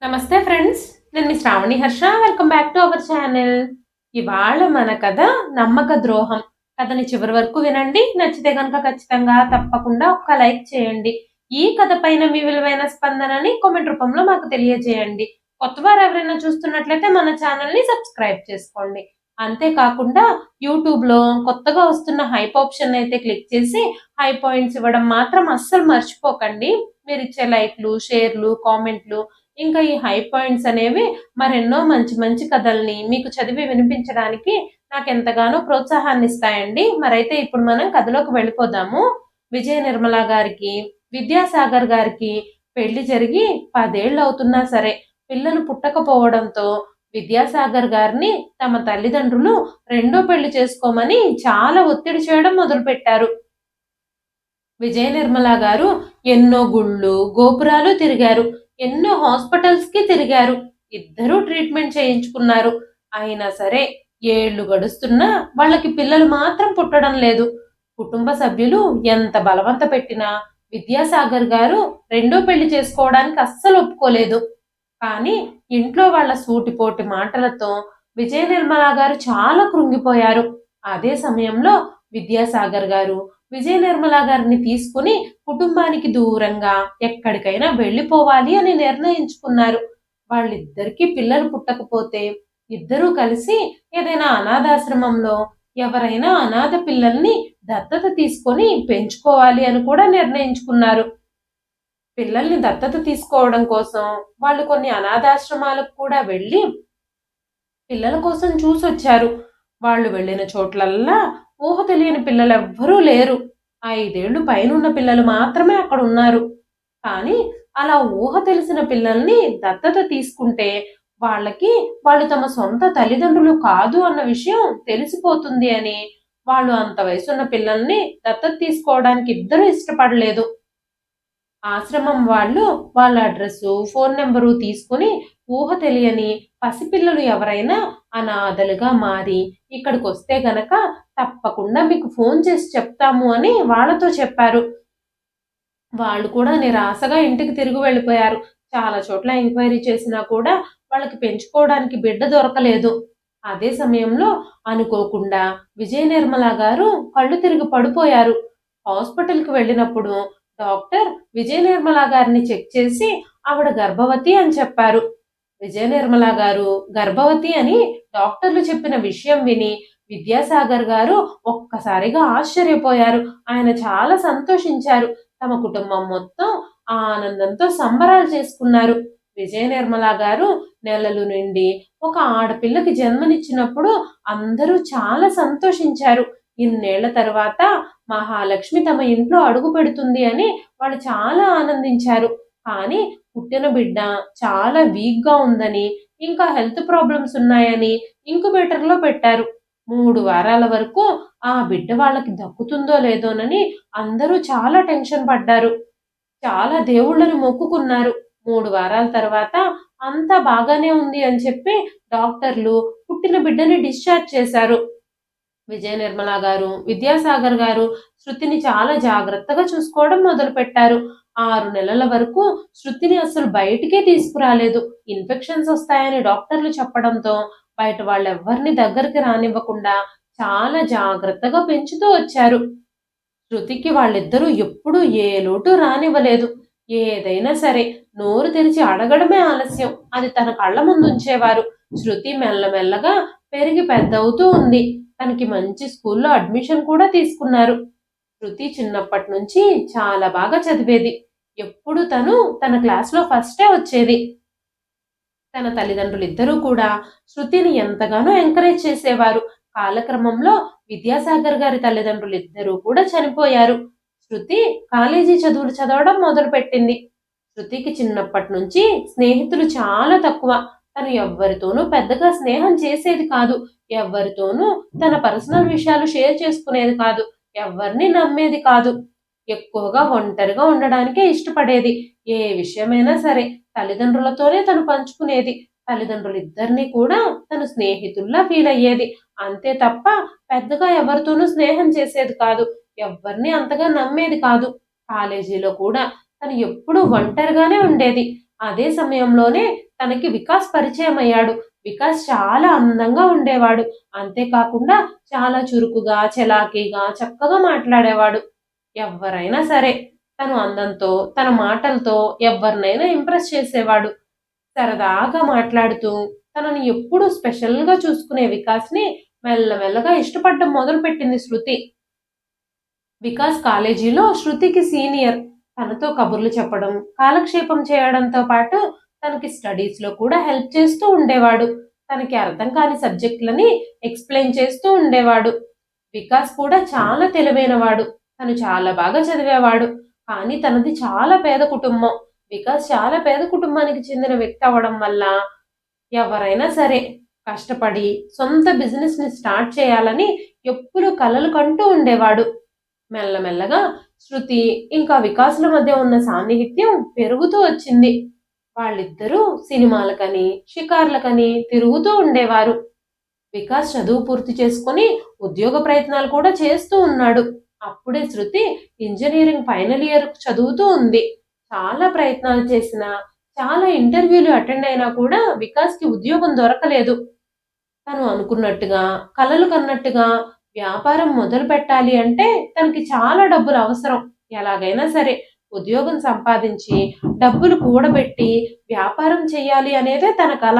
నమస్తే ఫ్రెండ్స్. నేను మీ Shravani Harsha. Welcome back to our channel. ఇవాళ మన కథ నమ్మక ద్రోహం. కథని చివరి వరకు వినండి. నచ్చితే కనుక ఖచ్చితంగా తప్పకుండా ఒక్క లైక్ చేయండి. ఈ కథ పైన మీ విలువైన స్పందనని కామెంట్ రూపంలో మాకు తెలియజేయండి. కొత్తవారు ఎవరైనా చూస్తున్నట్లయితే మన ఛానల్ని సబ్స్క్రైబ్ చేసుకోండి. అంతేకాకుండా యూట్యూబ్లో కొత్తగా వస్తున్న హైప్ ఆప్షన్ అయితే క్లిక్ చేసి హై పాయింట్స్ ఇవ్వడం మాత్రం అస్సలు మర్చిపోకండి. మీరు ఇచ్చే లైక్లు, షేర్లు, కామెంట్లు ఇంకా ఈ హై పాయింట్స్ అనేవి మరెన్నో మంచి మంచి కథల్ని మీకు చదివి వినిపించడానికి నాకెంతగానో ప్రోత్సాహాన్నిస్తాయండి. మరైతే ఇప్పుడు మనం కథలోకి వెళ్ళిపోదాము. విజయ నిర్మల గారికి, విద్యాసాగర్ గారికి పెళ్లి జరిగి 10 ఏళ్ళు అవుతున్నా సరే పిల్లలు పుట్టకపోవడంతో విద్యాసాగర్ గారిని తమ తల్లిదండ్రులు రెండో పెళ్లి చేసుకోమని చాలా ఒత్తిడి చేయడం మొదలుపెట్టారు. విజయ నిర్మల గారు ఎన్నో గుళ్ళు, గోపురాలు తిరిగారు. ఎన్నో హాస్పిటల్స్‌కి తిరిగారు. ఇద్దరూ ట్రీట్మెంట్ చేయించుకున్నారు. అయినా సరే ఏళ్ళు గడుస్తున్నా వాళ్ళకి పిల్లలు మాత్రం పుట్టడం లేదు. కుటుంబ సభ్యులు ఎంత బలవంత పెట్టినా విద్యాసాగర్ గారు రెండో పెళ్లి చేసుకోవడానికి అస్సలు ఒప్పుకోలేదు. కానీ ఇంట్లో వాళ్ళ సూటిపోటి మాటలతో విజయ నిర్మల గారు చాలా కృంగిపోయారు. అదే సమయంలో విద్యాసాగర్ గారు విజయ నిర్మల గారిని తీసుకుని కుటుంబానికి దూరంగా ఎక్కడికైనా వెళ్ళిపోవాలి అని నిర్ణయించుకున్నారు. వాళ్ళిద్దరికీ పిల్లలు పుట్టకపోతే ఇద్దరూ కలిసి ఏదైనా అనాథాశ్రమంలో ఎవరైనా అనాథ పిల్లల్ని దత్తత తీసుకొని పెంచుకోవాలి అని కూడా నిర్ణయించుకున్నారు. పిల్లల్ని దత్తత తీసుకోవడం కోసం వాళ్ళు కొన్ని అనాథాశ్రమాలకు కూడా వెళ్ళి పిల్లల కోసం చూసొచ్చారు. వాళ్ళు వెళ్ళిన చోట్లల్లా ఊహ తెలియని పిల్లలెవ్వరూ లేరు. 5 ఏళ్ళు పైనున్న పిల్లలు మాత్రమే అక్కడున్నారు. కానీ అలా ఊహ తెలిసిన పిల్లల్ని దత్తత తీసుకుంటే వాళ్ళకి వాళ్ళు తమ సొంత తల్లిదండ్రులు కాదు అన్న విషయం తెలిసిపోతుంది అని వాళ్ళు అంత వయసున్న పిల్లల్ని దత్తత తీసుకోవడానికి ఇద్దరూ ఇష్టపడలేదు. ఆశ్రమం వాళ్ళు వాళ్ళ అడ్రస్సు, ఫోన్ నంబరు తీసుకొని ఊహ తెలియని పసిపిల్లలు ఎవరైనా అనాథలుగా మారి ఇక్కడికొస్తే గనక తప్పకుండా మీకు ఫోన్ చేసి చెప్తాము అని వాళ్ళతో చెప్పారు. వాళ్ళు కూడా నిరాశగా ఇంటికి తిరిగి వెళ్ళిపోయారు. చాలా చోట్ల ఎంక్వైరీ చేసినా కూడా వాళ్ళకి పెంచుకోవడానికి బిడ్డ దొరకలేదు. అదే సమయంలో అనుకోకుండా విజయ నిర్మల గారు కళ్ళు తిరిగి పడిపోయారు. హాస్పిటల్‌కి వెళ్ళినప్పుడు డాక్టర్ విజయ నిర్మల గారిని చెక్ చేసి ఆవిడ గర్భవతి అని చెప్పారు. విజయ నిర్మల గారు గర్భవతి అని డాక్టర్లు చెప్పిన విషయం విని విద్యాసాగర్ గారు ఒక్కసారిగా ఆశ్చర్యపోయారు. ఆయన చాలా సంతోషించారు. తమ కుటుంబం మొత్తం ఆ ఆనందంతో సంబరాలు చేసుకున్నారు. విజయ నిర్మల గారు నెలలు నిండి ఒక ఆడపిల్లకి జన్మనిచ్చినప్పుడు అందరూ చాలా సంతోషించారు. ఇన్నేళ్ల తరువాత మహాలక్ష్మి తమ ఇంట్లో అడుగు పెడుతుంది అని వాళ్ళు చాలా ఆనందించారు. కానీ పుట్టిన బిడ్డ చాలా వీక్‌గా ఉందని, ఇంకా హెల్త్ ప్రాబ్లమ్స్ ఉన్నాయని ఇంక్యుబేటర్‌లో పెట్టారు. 3 వారాల వరకు ఆ బిడ్డ వాళ్ళకి దక్కుతుందో లేదోనని అందరూ చాలా టెన్షన్ పడ్డారు. చాలా దేవుళ్ళని మొక్కుకున్నారు. 3 వారాల తర్వాత అంతా బాగానే ఉంది అని చెప్పి డాక్టర్లు పుట్టిన బిడ్డని డిశ్చార్జ్ చేశారు. విజయ నిర్మల గారు, విద్యాసాగర్ గారు శృతిని చాలా జాగ్రత్తగా చూసుకోవడం మొదలుపెట్టారు. 6 నెలల వరకు శృతిని అసలు బయటికే తీసుకురాలేదు. ఇన్ఫెక్షన్స్ వస్తాయని డాక్టర్లు చెప్పడంతో బయట వాళ్ళెవ్వరిని దగ్గరికి రానివ్వకుండా చాలా జాగ్రత్తగా పెంచుతూ వచ్చారు. శృతికి వాళ్ళిద్దరూ ఎప్పుడూ ఏ లోటు రానివ్వలేదు. ఏదైనా సరే నోరు తెరిచి అడగడమే ఆలస్యం. అది తన కళ్ళ ముందుంచేవారు. శృతి మెల్లమెల్లగా పెరిగి పెద్దవుతూ ఉంది. తనకి మంచి స్కూల్లో అడ్మిషన్ కూడా తీసుకున్నారు. శృతి చిన్నప్పటి నుంచి చాలా బాగా చదివేది. ఎప్పుడు తను తన క్లాస్‌లో ఫస్టే వచ్చేది. తన తల్లిదండ్రులిద్దరూ కూడా శృతిని ఎంతగానో ఎంకరేజ్ చేసేవారు. కాలక్రమంలో విద్యాసాగర్ గారి తల్లిదండ్రులిద్దరూ కూడా చనిపోయారు. శృతి కాలేజీ చదువులు చదవడం మొదలుపెట్టింది. శృతికి చిన్నప్పటి నుంచి స్నేహితులు చాలా తక్కువ. తను ఎవ్వరితోనూ పెద్దగా స్నేహం చేసేది కాదు. ఎవ్వరితోనూ తన పర్సనల్ విషయాలు షేర్ చేసుకునేది కాదు. ఎవ్వరిని నమ్మేది కాదు. ఎక్కువగా ఒంటరిగా ఉండడానికే ఇష్టపడేది. ఏ విషయమైనా సరే తల్లిదండ్రులతోనే తను పంచుకునేది. తల్లిదండ్రులిద్దరిని కూడా తను స్నేహితుల్లా ఫీల్ అయ్యేది. అంతే తప్ప పెద్దగా ఎవరితోనూ స్నేహం చేసేది కాదు. ఎవ్వరిని అంతగా నమ్మేది కాదు. కాలేజీలో కూడా తను ఎప్పుడూ ఒంటరిగానే ఉండేది. అదే సమయంలోనే తనకి వికాస్ పరిచయం అయ్యాడు. వికాస్ చాలా అందంగా ఉండేవాడు. అంతేకాకుండా చాలా చురుకుగా, చలాకీగా, చక్కగా మాట్లాడేవాడు. ఎవ్వరైనా సరే తను అందంతో, తన మాటలతో ఎవ్వరినైనా ఇంప్రెస్ చేసేవాడు. సరదాగా మాట్లాడుతూ తనని ఎప్పుడూ స్పెషల్‌గా చూసుకునే వికాస్‌ని మెల్లమెల్లగా ఇష్టపడడం మొదలుపెట్టింది శృతి. వికాస్ కాలేజీలో శృతికి సీనియర్. తనతో కబుర్లు చెప్పడం, కాలక్షేపం చేయడంతో పాటు తనకి స్టడీస్‌లో కూడా హెల్ప్ చేస్తూ ఉండేవాడు. తనకి అర్థం కాని సబ్జెక్టులని ఎక్స్‌ప్లెయిన్ చేస్తూ ఉండేవాడు. వికాస్ కూడా చాలా తెలివైనవాడు. తను చాలా బాగా చదివేవాడు. కానీ తనది చాలా పేద కుటుంబం. వికాస్ చాలా పేద కుటుంబానికి చెందిన వ్యక్తి అవ్వడం వల్ల ఎవరైనా సరే కష్టపడి సొంత బిజినెస్‌ని స్టార్ట్ చేయాలని ఎప్పుడూ కలలు కంటూ ఉండేవాడు. మెల్లమెల్లగా శృతి ఇంకా వికాస్‌ల మధ్య ఉన్న సాన్నిహిత్యం పెరుగుతూ వచ్చింది. వాళ్ళిద్దరూ సినిమాలకని, షికార్లకని తిరుగుతూ ఉండేవారు. వికాస్ చదువు పూర్తి చేసుకొని ఉద్యోగ ప్రయత్నాలు కూడా చేస్తూ ఉన్నాడు. అప్పుడే శృతి ఇంజినీరింగ్ ఫైనల్ ఇయర్ చదువుతూ ఉంది. చాలా ప్రయత్నాలు చేసినా, చాలా ఇంటర్వ్యూలు అటెండ్ అయినా కూడా వికాస్‌కి ఉద్యోగం దొరకలేదు. తను అనుకున్నట్టుగా, కలలు కన్నట్టుగా వ్యాపారం మొదలుపెట్టాలి అంటే తనకి చాలా డబ్బులు అవసరం. ఎలాగైనా సరే ఉద్యోగం సంపాదించి, డబ్బులు కూడబెట్టి వ్యాపారం చేయాలి అనేదే తన కల.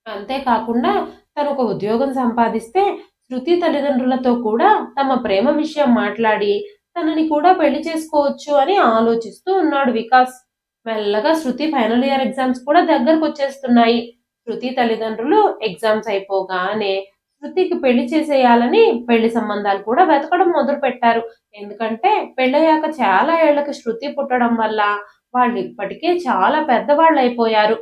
అంతేకాకుండా తనొక ఉద్యోగం సంపాదిస్తే శృతి తల్లిదండ్రులతో కూడా తమ ప్రేమ విషయం మాట్లాడి తనని కూడా పెళ్లి చేసుకోవచ్చు అని ఆలోచిస్తూ ఉన్నాడు వికాస్. మెల్లగా శృతి ఫైనల్ ఇయర్ ఎగ్జామ్స్ కూడా దగ్గరకొచ్చేస్తున్నాయి. శృతి తల్లిదండ్రులు ఎగ్జామ్స్ అయిపోగానే శృతికి పెళ్లి చేసేయాలని పెళ్లి సంబంధాలు కూడా వెతకడం మొదలుపెట్టారు. ఎందుకంటే పెళ్ళయ్యాక చాలా ఏళ్లకు శృతి పుట్టడం వల్ల వాళ్ళు ఇప్పటికే చాలా పెద్దవాళ్ళైపోయారు.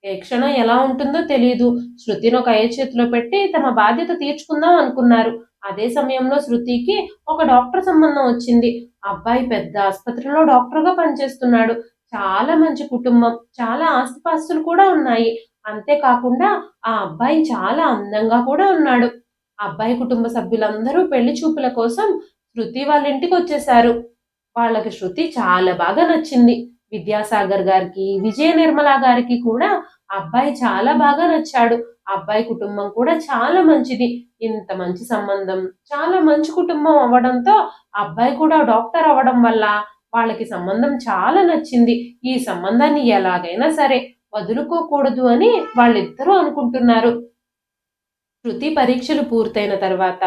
ఏ క్షణం ఎలా ఉంటుందో తెలీదు. శృతిని ఒక చేతిలో పెట్టి తమ బాధ్యత తీర్చుకుందాం అనుకున్నారు. అదే సమయంలో శృతికి ఒక డాక్టర్ సంబంధం వచ్చింది. అబ్బాయి పెద్ద ఆస్పత్రిలో డాక్టర్‌గా పనిచేస్తున్నాడు. చాలా మంచి కుటుంబం. చాలా ఆస్తిపాస్తులు కూడా ఉన్నాయి. అంతేకాకుండా ఆ అబ్బాయి చాలా అందంగా కూడా ఉన్నాడు. అబ్బాయి కుటుంబ సభ్యులందరూ పెళ్లి చూపుల కోసం శృతి వాళ్ళ ఇంటికొచ్చేశారు. వాళ్ళకి శృతి చాలా బాగా నచ్చింది. విద్యాసాగర్ గారికి, విజయ నిర్మల గారికి కూడా అబ్బాయి చాలా బాగా నచ్చాడు. అబ్బాయి కుటుంబం కూడా చాలా మంచిది. ఇంత మంచి సంబంధం, చాలా మంచి కుటుంబం అవ్వడంతో అబ్బాయి కూడా డాక్టర్ అవ్వడం వల్ల వాళ్ళకి సంబంధం చాలా నచ్చింది. ఈ సంబంధాన్ని ఎలాగైనా సరే వదులుకోకూడదు అని వాళ్ళిద్దరూ అనుకుంటున్నారు. శృతి పరీక్షలు పూర్తయిన తర్వాత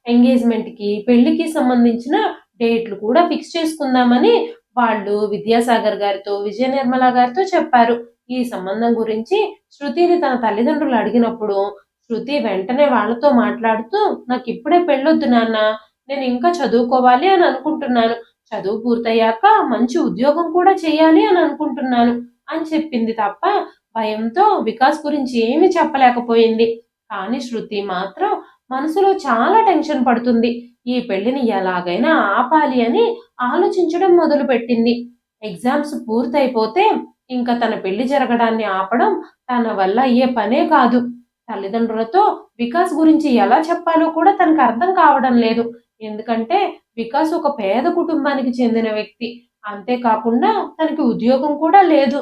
ఎంగేజ్‌మెంట్‌కి, పెళ్ళికి సంబంధించిన డేట్లు కూడా ఫిక్స్ చేసుకుందామని వాళ్ళు విద్యాసాగర్ గారితో, విజయ నిర్మల గారితో చెప్పారు. ఈ సంబంధం గురించి శృతిని తన తల్లిదండ్రులు అడిగినప్పుడు, శృతి వెంటనే వాళ్ళతో మాట్లాడుతూ, "నాకిప్పుడే పెళ్ళొద్దు నాన్న. నేను ఇంకా చదువుకోవాలి అని అనుకుంటున్నాను. చదువు పూర్తయ్యాక మంచి ఉద్యోగం కూడా చేయాలి అని అనుకుంటున్నాను" అని చెప్పింది తప్ప, భయంతో వికాస్ గురించి ఏమీ చెప్పలేకపోయింది. కానీ శృతి మాత్రం మనసులో చాలా టెన్షన్ పడుతుంది. ఈ పెళ్లిని ఎలాగైనా ఆపాలి అని ఆలోచించడం మొదలుపెట్టింది. ఎగ్జామ్స్ పూర్తయిపోతే ఇంక తన పెళ్లి జరగడాన్ని ఆపడం తన వల్ల అయ్యే పనే కాదు. తల్లిదండ్రులతో వికాస్ గురించి ఎలా చెప్పాలో కూడా తనకు అర్థం కావడం లేదు. ఎందుకంటే వికాస్ ఒక పేద కుటుంబానికి చెందిన వ్యక్తి. అంతేకాకుండా తనకి ఉద్యోగం కూడా లేదు.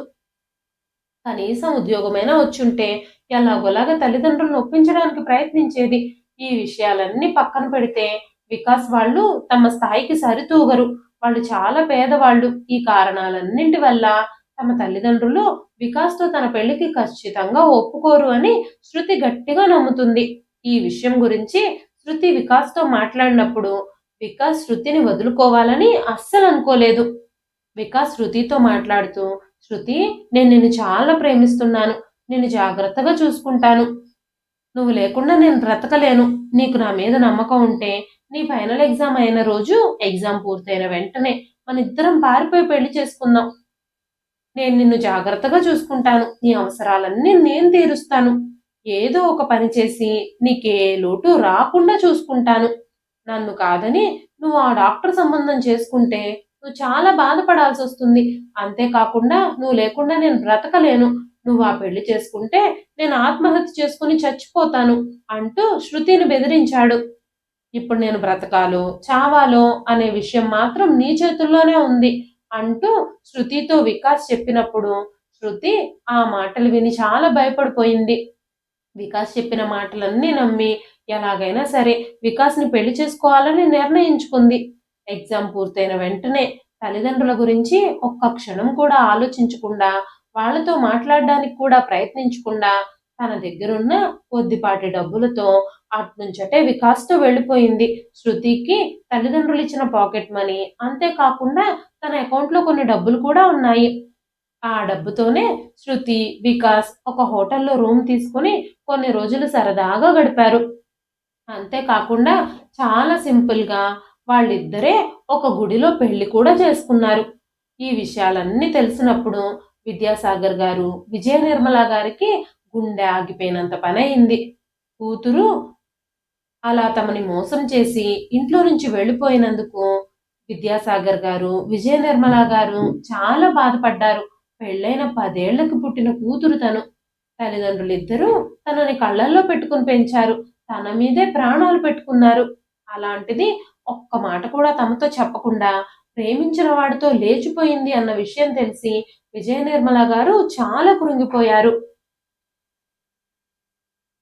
కనీసం ఉద్యోగమైనా వచ్చుంటే ఎలాగోలాగా తల్లిదండ్రులను ఒప్పించడానికి ప్రయత్నించేది. ఈ విషయాలన్నీ పక్కన పెడితే వికాస్ వాళ్ళు తమ స్థాయికి సరితూగరు. వాళ్ళు చాలా పేదవాళ్ళు. ఈ కారణాలన్నింటి వల్ల తమ తల్లిదండ్రులు వికాస్‌తో తన పెళ్లికి ఖచ్చితంగా ఒప్పుకోరు అని శృతి గట్టిగా నమ్ముతుంది. ఈ విషయం గురించి శృతి వికాస్‌తో మాట్లాడినప్పుడు వికాస్ శృతిని వదులుకోవాలని అస్సలనుకోలేదు. వికాస్ శృతితో మాట్లాడుతూ, "శృతి, నేను నిన్ను చాలా ప్రేమిస్తున్నాను. నిన్ను జాగ్రత్తగా చూసుకుంటాను. నువ్వు లేకుండా నేను బ్రతకలేను. నీకు నా మీద నమ్మకం ఉంటే, నీ ఫైనల్ ఎగ్జామ్ అయిన రోజు ఎగ్జామ్ పూర్తయిన వెంటనే మనిద్దరం పారిపోయి పెళ్లి చేసుకుందాం. నేను నిన్ను జాగ్రత్తగా చూసుకుంటాను. నీ అవసరాలన్నీ నేను తీరుస్తాను. ఏదో ఒక పని చేసి నీకే లోటు రాకుండా చూసుకుంటాను. నన్ను కాదని నువ్వు ఆ డాక్టర్ సంబంధం చేసుకుంటే నువ్వు చాలా బాధపడాల్సొస్తుంది. అంతేకాకుండా నువ్వు లేకుండా నేను బ్రతకలేను. నువ్వు ఆ పెళ్లి చేసుకుంటే నేను ఆత్మహత్య చేసుకొని చచ్చిపోతాను" అంటూ శృతిని బెదిరించాడు. ఇప్పుడు నేను బ్రతకాలో, చావాలో అనే విషయం మాత్రం నీ చేతుల్లోనే ఉంది అంటూ శృతితో వికాస్ చెప్పినప్పుడు శృతి ఆ మాటలు విని చాలా భయపడిపోయింది. వికాస్ చెప్పిన మాటలన్నీ నమ్మి ఎలాగైనా సరే వికాస్ని పెళ్లి చేసుకోవాలని నిర్ణయించుకుంది. ఎగ్జామ్ పూర్తయిన వెంటనే తల్లిదండ్రుల గురించి ఒక్క క్షణం కూడా ఆలోచించకుండా, వాళ్ళతో మాట్లాడడానికి కూడా ప్రయత్నించకుండా, తన దగ్గరున్న కొద్దిపాటి డబ్బులతో అట్నుంచటే వికాస్తో వెళ్ళిపోయింది. శృతికి తల్లిదండ్రులు ఇచ్చిన పాకెట్ మనీ, అంతేకాకుండా తన అకౌంట్లో కొన్ని డబ్బులు కూడా ఉన్నాయి. ఆ డబ్బుతోనే శృతి, వికాస్ ఒక హోటల్లో రూమ్ తీసుకొని కొన్ని రోజులు సరదాగా గడిపారు. అంతేకాకుండా చాలా సింపుల్‌గా వాళ్ళిద్దరే ఒక గుడిలో పెళ్లి కూడా చేసుకున్నారు. ఈ విషయాలన్నీ తెలిసినప్పుడు విద్యాసాగర్ గారు, విజయ నిర్మల గారికి గుండె ఆగిపోయినంత పనయింది. కూతురు అలా తమని మోసం చేసి ఇంట్లో నుంచి వెళ్ళిపోయినందుకు విద్యాసాగర్ గారు, విజయ నిర్మల గారు చాలా బాధపడ్డారు. పెళ్ళైన 10 ఏళ్లకు పుట్టిన కూతురు తను. తల్లిదండ్రులిద్దరూ తనని కళ్ళల్లో పెట్టుకొని పెంచారు. తన మీదే ప్రాణాలు పెట్టుకున్నారు. అలాంటిది ఒక్క మాట కూడా తమతో చెప్పకుండా ప్రేమించిన వాడితో లేచిపోయింది అన్న విషయం తెలిసి విజయ నిర్మల గారు చాలా కృంగిపోయారు.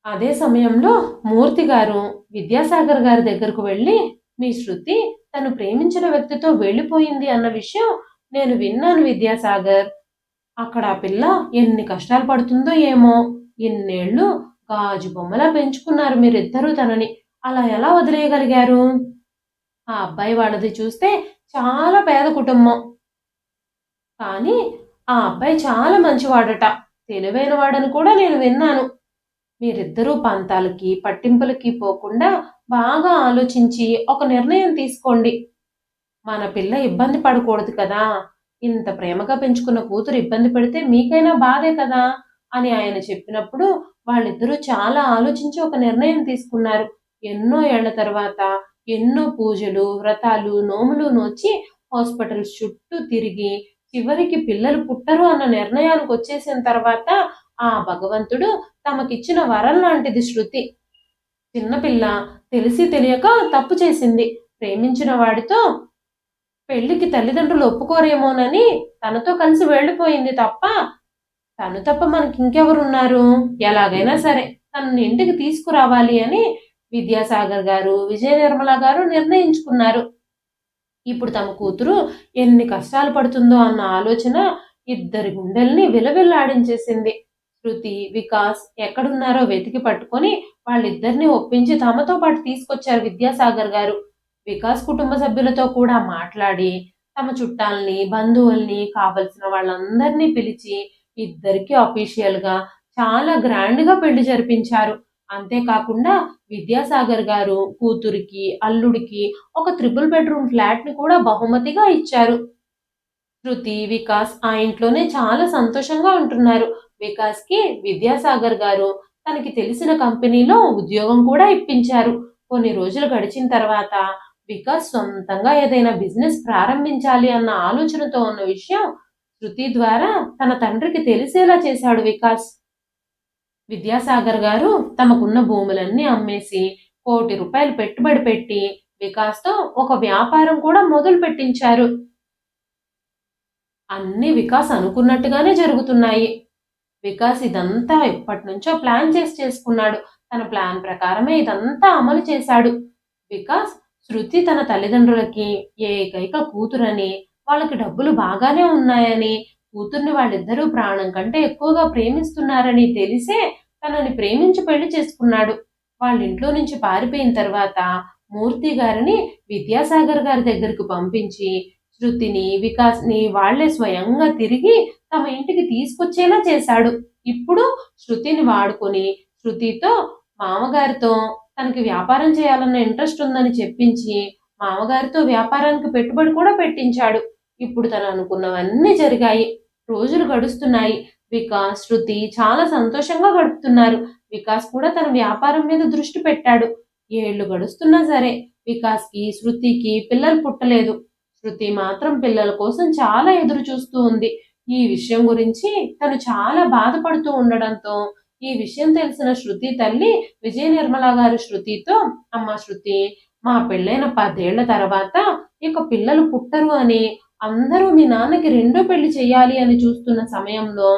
అదే సమయంలో మూర్తి గారు విద్యాసాగర్ గారి దగ్గరకు వెళ్ళి, మీ శృతి తను ప్రేమించిన వ్యక్తితో వెళ్ళిపోయింది అన్న విషయం నేను విన్నాను విద్యాసాగర్. అక్కడ ఆ పిల్ల ఎన్ని కష్టాలు పడుతుందో ఏమో! ఇన్నేళ్ళు గాజు బొమ్మలా పెంచుకున్నారు మీరిద్దరూ తనని. అలా ఎలా వదిలేయగలిగారు? ఆ అబ్బాయి వాళ్ళది చూస్తే చాలా పేద కుటుంబం. కానీ ఆ అబ్బాయి చాలా మంచివాడట. తెలివైన వాడని కూడా నేను విన్నాను. మీరిద్దరూ పంతాలకి, పట్టింపులకి పోకుండా బాగా ఆలోచించి ఒక నిర్ణయం తీసుకోండి. మన పిల్ల ఇబ్బంది పడకూడదు కదా! ఇంత ప్రేమగా పెంచుకున్న కూతురు ఇబ్బంది పెడితే మీకైనా బాధే కదా! అని ఆయన చెప్పినప్పుడు వాళ్ళిద్దరూ చాలా ఆలోచించి ఒక నిర్ణయం తీసుకున్నారు. ఎన్నో ఏళ్ల తర్వాత ఎన్నో పూజలు, వ్రతాలు, నోములు నోచి హాస్పిటల్స్ చుట్టూ తిరిగి చివరికి పిల్లలు పుట్టరు అన్న నిర్ణయానికొచ్చేసిన తర్వాత ఆ భగవంతుడు తమకిచ్చిన వరం లాంటిది శృతి. చిన్నపిల్ల తెలిసి తెలియక తప్పు చేసింది. ప్రేమించిన వాడితో పెళ్లికి తల్లిదండ్రులు ఒప్పుకోరేమోనని తనతో కలిసి వెళ్ళిపోయింది తప్ప, తను తప్ప మనకింకెవరున్నారు? ఎలాగైనా సరే తనని ఇంటికి తీసుకురావాలి అని విద్యాసాగర్ గారు, విజయ నిర్మల గారు నిర్ణయించుకున్నారు. ఇప్పుడు తమ కూతురు ఎన్ని కష్టాలు పడుతుందో అన్న ఆలోచన ఇద్దరి గుండెల్ని విలవిల్లాడించేసింది. శృతి, వికాస్ ఎక్కడున్నారో వెతికి పట్టుకొని వాళ్ళిద్దరిని ఒప్పించి తమతో పాటు తీసుకొచ్చారు విద్యాసాగర్ గారు. వికాస్ కుటుంబ సభ్యులతో కూడా మాట్లాడి, తమ చుట్టాల్ని, బంధువుల్ని, కావలసిన వాళ్ళందరినీ పిలిచి ఇద్దరికీ అఫీషియల్‌గా చాలా గ్రాండ్‌గా పెళ్లి జరిపించారు. అంతేకాకుండా విద్యాసాగర్ గారు కూతురికి, అల్లుడికి ఒక త్రిపుల్ బెడ్‌రూమ్ ఫ్లాట్‌ని కూడా బహుమతిగా ఇచ్చారు. శృతి, వికాస్ ఆ ఇంట్లోనే చాలా సంతోషంగా ఉంటున్నారు. వికాస్‌కి విద్యాసాగర్ గారు తనకి తెలిసిన కంపెనీలో ఉద్యోగం కూడా ఇప్పించారు. కొన్ని రోజులు గడిచిన తర్వాత వికాస్ సొంతంగా ఏదైనా బిజినెస్ ప్రారంభించాలి అన్న ఆలోచనతో ఉన్న విషయం శృతి ద్వారా తన తండ్రికి తెలిసేలా చేశాడు వికాస్. విద్యాసాగర్ గారు తమకున్న భూములన్నీ అమ్మేసి ₹1,00,00,000 పెట్టుబడి పెట్టి వికాస్‌తో ఒక వ్యాపారం కూడా మొదలు పెట్టించారు. అన్నీ వికాస్ అనుకున్నట్టుగానే జరుగుతున్నాయి. వికాస్ ఇదంతా ఎప్పటినుంచో ప్లాన్ చేసి చేసుకున్నాడు. తన ప్లాన్ ప్రకారమే ఇదంతా అమలు చేశాడు. వికాస్ శృతి తన తల్లిదండ్రులకి ఏకైక కూతురని, వాళ్ళకి డబ్బులు బాగానే ఉన్నాయని, కూతుర్ని వాళ్ళిద్దరూ ప్రాణం కంటే ఎక్కువగా ప్రేమిస్తున్నారని తెలిసే తనని ప్రేమించి పెళ్లి చేసుకున్నాడు. వాళ్ళింట్లో నుంచి పారిపోయిన తర్వాత మూర్తి గారిని విద్యాసాగర్ గారి దగ్గరికి పంపించి శృతిని, వికాస్‌ని వాళ్ళే స్వయంగా తిరిగి తమ ఇంటికి తీసుకొచ్చేలా చేశాడు. ఇప్పుడు శృతిని వాడుకొని శృతితో మామగారితో తనకి వ్యాపారం చేయాలన్న ఇంట్రెస్ట్ ఉందని చెప్పించి, మామగారితో వ్యాపారానికి పెట్టుబడి కూడా పెట్టించాడు. ఇప్పుడు తను అనుకున్నవన్నీ జరిగాయి. రోజులు గడుస్తున్నాయి. వికాస్, శృతి చాలా సంతోషంగా గడుపుతున్నారు. వికాస్ కూడా తన వ్యాపారం మీద దృష్టి పెట్టాడు. ఏళ్లు గడుస్తున్నా సరే వికాస్‌కి, శృతికి పిల్లలు పుట్టలేదు. శృతి మాత్రం పిల్లల కోసం చాలా ఎదురు చూస్తూ ఉంది. ఈ విషయం గురించి తను చాలా బాధపడుతూ ఉండడంతో, ఈ విషయం తెలిసిన శృతి తల్లి విజయ నిర్మల గారు శృతితో, "అమ్మా శృతి, మా పెళ్ళైన 10 ఏళ్ల తర్వాత ఇక పిల్లలు పుట్టరు అని అందరూ మీ నాన్నకి రెండో పెళ్లి చెయ్యాలి అని చూస్తున్న సమయంలో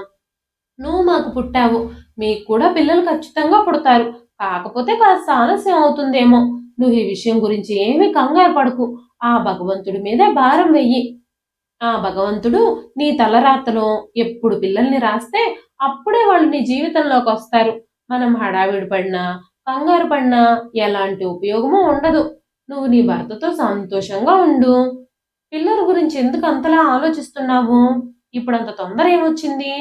నువ్వు మాకు పుట్టావు. మీకు కూడా పిల్లలు ఖచ్చితంగా పుడతారు. కాకపోతే కాస్త ఆలస్యం అవుతుందేమో. నువ్వు ఈ విషయం గురించి ఏమీ కంగారు పడకు. ఆ భగవంతుడి మీదే భారం వెయ్యి. ఆ భగవంతుడు నీ తలరాతలో ఎప్పుడు పిల్లల్ని రాస్తే అప్పుడే వాళ్ళు నీ జీవితంలోకొస్తారు. మనం హడావిడి పడినా, కంగారు పడినా ఎలాంటి ఉపయోగమూ ఉండదు. నువ్వు నీ భర్తతో సంతోషంగా ఉండు. పిల్లల గురించి ఎందుకు అంతలా ఆలోచిస్తున్నావు? ఇప్పుడంత తొందర ఏమొచ్చింది?